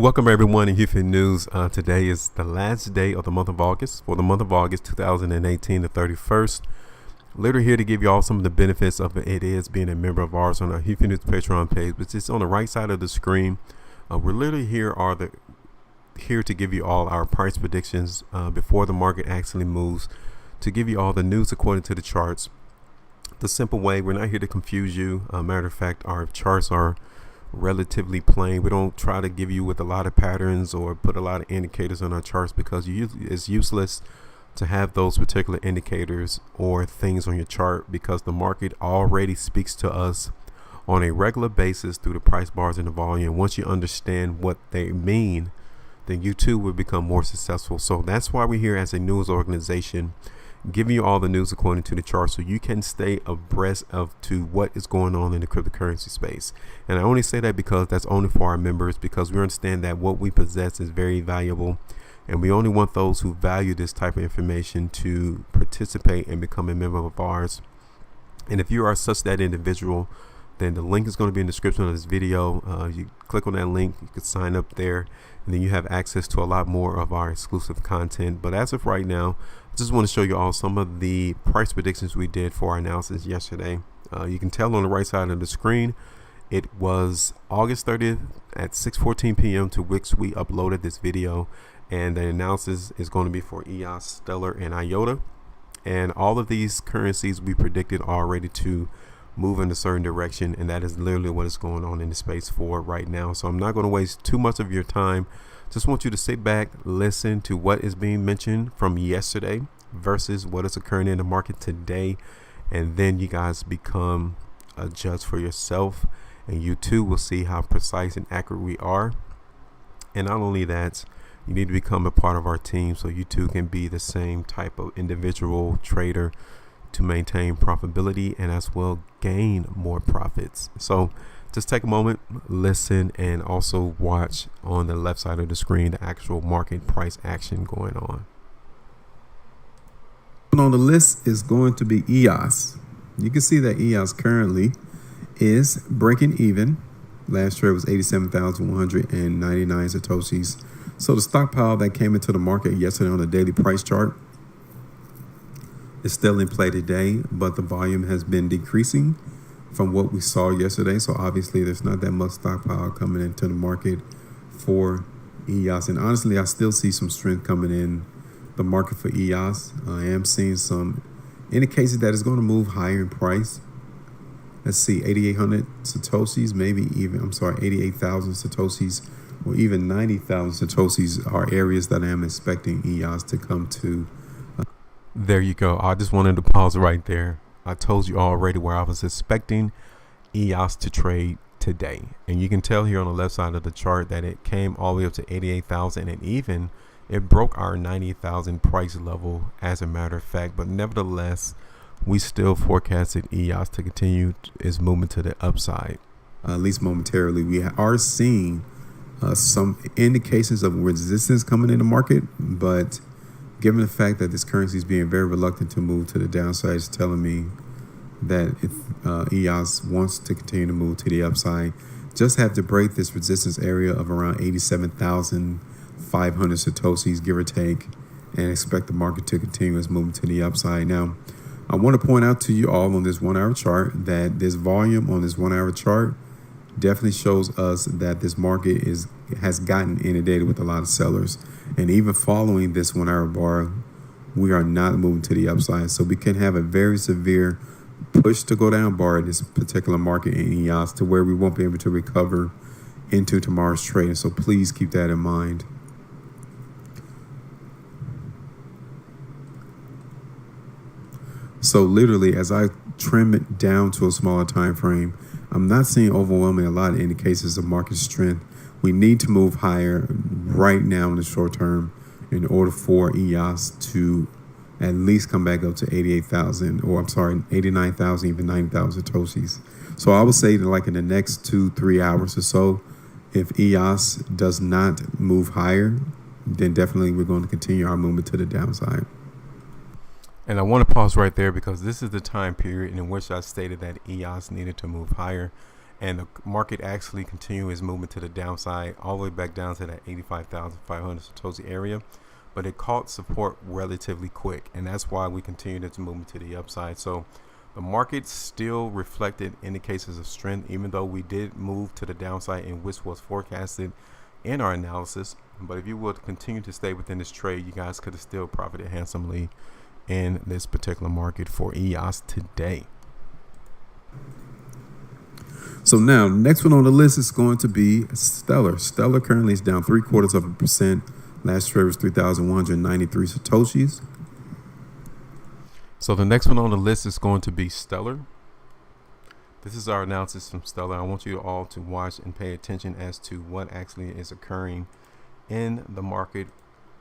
Welcome everyone in HueFin News. Today is the last day of the month of August, for the month of August 2018, the 31st. Literally here to give you all some of the benefits of it is being a member of ours on our HueFin News Patreon page, which is on the right side of the screen. We're literally here to give you all our price predictions before the market actually moves, to give you all the news according to the charts. The simple way, we're not here to confuse you. Matter of fact, our charts are relatively plain. We don't try to give you with a lot of patterns or put a lot of indicators on our charts, because it's useless to have those particular indicators or things on your chart, because the market already speaks to us on a regular basis through the price bars and the volume. Once you understand what they mean, then you too will become more successful. So that's why we're here as a news organization, giving you all the news according to the chart, so you can stay abreast to what is going on in the cryptocurrency space. And I only say that because that's only for our members, because we understand that what we possess is very valuable, and we only want those who value this type of information to participate and become a member of ours. And if you are such that individual, then the link is going to be in the description of this video. You click on that link, you can sign up there, and then you have access to a lot more of our exclusive content. But as of right now, I just want to show you all some of the price predictions we did for our analysis yesterday. You can tell on the right side of the screen, it was August 30th at 6:14 p.m. to which we uploaded this video, and the analysis is going to be for EOS, Stellar, and IOTA. And all of these currencies we predicted already to move in a certain direction, and that is literally what is going on in the space for right now. So I'm not going to waste too much of your time. Just want you to sit back, listen to what is being mentioned from yesterday versus what is occurring in the market today, and then you guys become a judge for yourself, and you too will see how precise and accurate we are. And not only that, you need to become a part of our team so you too can be the same type of individual trader to maintain profitability and as well gain more profits. So just take a moment, listen, and also watch on the left side of the screen the actual market price action going on. On the list is going to be EOS. You can see that EOS currently is breaking even. Last trade was 87,199 satoshis. So the stockpile that came into the market yesterday on the daily price chart is still in play today, but the volume has been decreasing from what we saw yesterday. So obviously there's not that much stockpile coming into the market for EOS. And honestly, I still see some strength coming in the market for EOS. I am seeing some indications that it's going to move higher in price. Let's see, 8,800 satoshis, maybe even, 88,000 satoshis, or even 90,000 satoshis are areas that I am expecting EOS to come to. There you go. I just wanted to pause right there. I told you already where I was expecting EOS to trade today. And you can tell here on the left side of the chart that it came all the way up to 88,000, and even it broke our 90,000 price level as a matter of fact. But nevertheless, we still forecasted EOS to continue its movement to the upside. At least momentarily, we are seeing some indications of resistance coming in the market, but given the fact that this currency is being very reluctant to move to the downside, it's telling me that if EOS wants to continue to move to the upside, just have to break this resistance area of around 87,500 satoshis, give or take, and expect the market to continue its movement to the upside. Now, I want to point out to you all on this 1 hour chart that this volume on this 1 hour chart definitely shows us that this market has gotten inundated with a lot of sellers. And even following this 1 hour bar, we are not moving to the upside. So we can have a very severe push to go down bar in this particular market in EOS, to where we won't be able to recover into tomorrow's trade. So please keep that in mind. So literally, as I trim it down to a smaller time frame, I'm not seeing overwhelming a lot of indications of market strength. We need to move higher right now in the short term in order for EOS to at least come back up to 88,000, or 89,000, even 90,000 satoshis. So I would say that like in the next 2-3 hours or so, if EOS does not move higher, then definitely we're going to continue our movement to the downside. And I want to pause right there, because this is the time period in which I stated that EOS needed to move higher. and the market actually continued its movement to the downside all the way back down to that 85,500 Satoshi area, but it caught support relatively quick, and that's why we continued its movement to the upside. So the market still reflected indicators of strength, even though we did move to the downside, in which was forecasted in our analysis. But if you would continue to stay within this trade, you guys could have still profited handsomely in this particular market for EOS today. So now, next one on the list is going to be Stellar. Stellar currently is down 0.75%. Last trade was 3,193 Satoshis. So the next one on the list is going to be Stellar. This is our analysis from Stellar. I want you all to watch and pay attention as to what actually is occurring in the market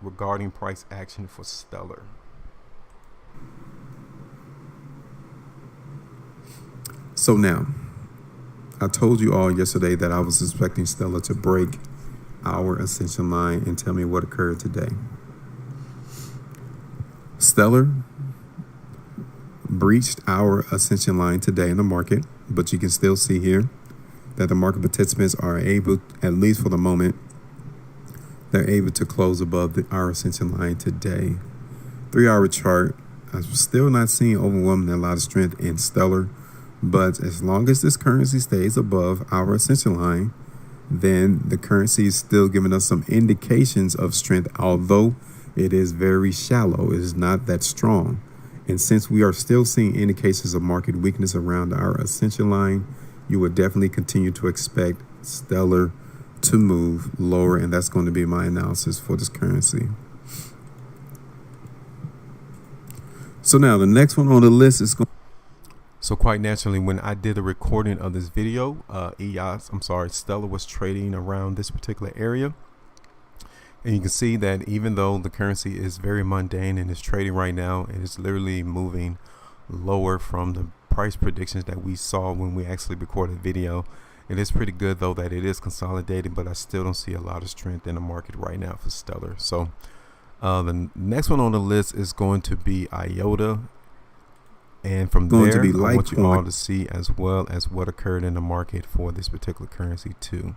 regarding price action for Stellar. So now, I told you all yesterday that I was expecting Stellar to break our ascension line, and tell me what occurred today. Stellar breached our ascension line today in the market, but you can still see here that the market participants are able, at least for the moment, they're able to close above our ascension line today. 3-hour chart, I'm still not seeing overwhelmingly a lot of strength in Stellar, but as long as this currency stays above our ascension line, then the currency is still giving us some indications of strength, although it is very shallow. It is not that strong. And since we are still seeing indications of market weakness around our ascension line, you would definitely continue to expect Stellar to move lower, and that's going to be my analysis for this currency. So now the next one on the list is So quite naturally, when I did a recording of this video, Stellar was trading around this particular area. And you can see that even though the currency is very mundane and is trading right now, it is literally moving lower from the price predictions that we saw when we actually recorded the video. It is pretty good though that it is consolidating, but I still don't see a lot of strength in the market right now for Stellar. So the next one on the list is going to be IOTA. And from there, I want you all to see as well as what occurred in the market for this particular currency too.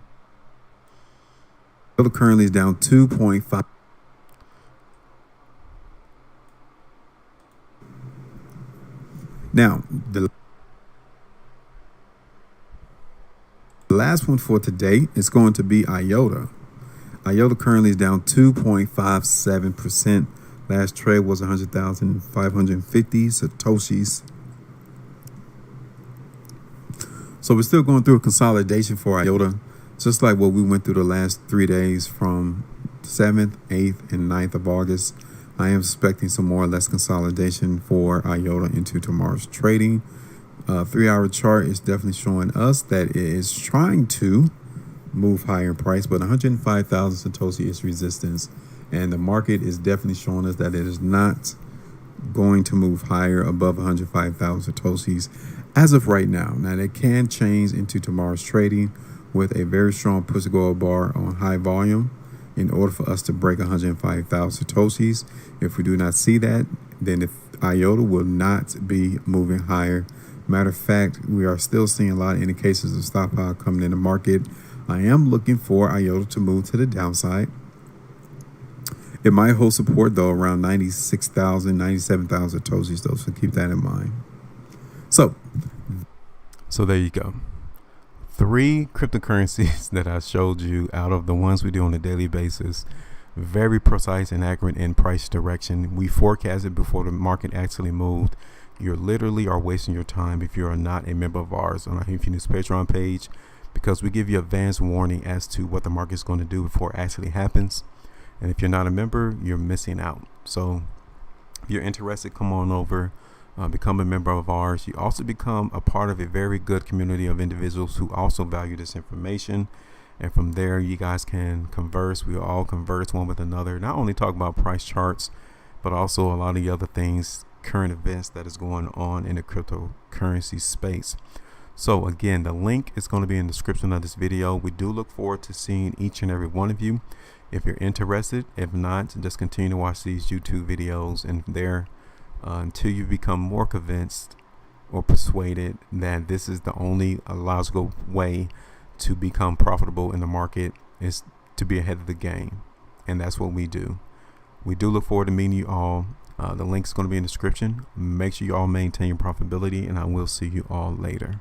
IOTA currently is down 2.5. Now, the last one for today is going to be IOTA. IOTA currently is down 2.57%. Last trade was 100,550 Satoshis. So we're still going through a consolidation for IOTA, just like what we went through the last 3 days from 7th, 8th, and 9th of August. I am expecting some more or less consolidation for IOTA into tomorrow's trading. 3-hour chart is definitely showing us that it is trying to move higher in price, but 105,000 Satoshi is resistance. And the market is definitely showing us that it is not going to move higher above 105,000 Satoshis as of right now. Now, that can change into tomorrow's trading with a very strong push-to-go bar on high volume in order for us to break 105,000 Satoshis. If we do not see that, then if IOTA will not be moving higher. Matter of fact, we are still seeing a lot of indications of stockpile coming in the market. I am looking for IOTA to move to the downside. It might hold support, though, around 96,000, 97,000 Satoshis, though, so keep that in mind. So there you go. 3 cryptocurrencies that I showed you out of the ones we do on a daily basis. Very precise and accurate in price direction. We forecasted before the market actually moved. You literally are wasting your time if you are not a member of ours on our HueFin News Patreon page, because we give you advance warning as to what the market is going to do before it actually happens. And if you're not a member, you're missing out. So if you're interested, come on over, become a member of ours. You also become a part of a very good community of individuals who also value this information. And from there, you guys can converse. We all converse one with another. Not only talk about price charts, but also a lot of the other things, current events that is going on in the cryptocurrency space. So again, the link is going to be in the description of this video. We do look forward to seeing each and every one of you if you're interested. If not, just continue to watch these YouTube videos, and there until you become more convinced or persuaded that this is the only logical way to become profitable in the market, is to be ahead of the game. And that's what we do. We do look forward to meeting you all. The link is going to be in the description. Make sure you all maintain your profitability, and I will see you all later.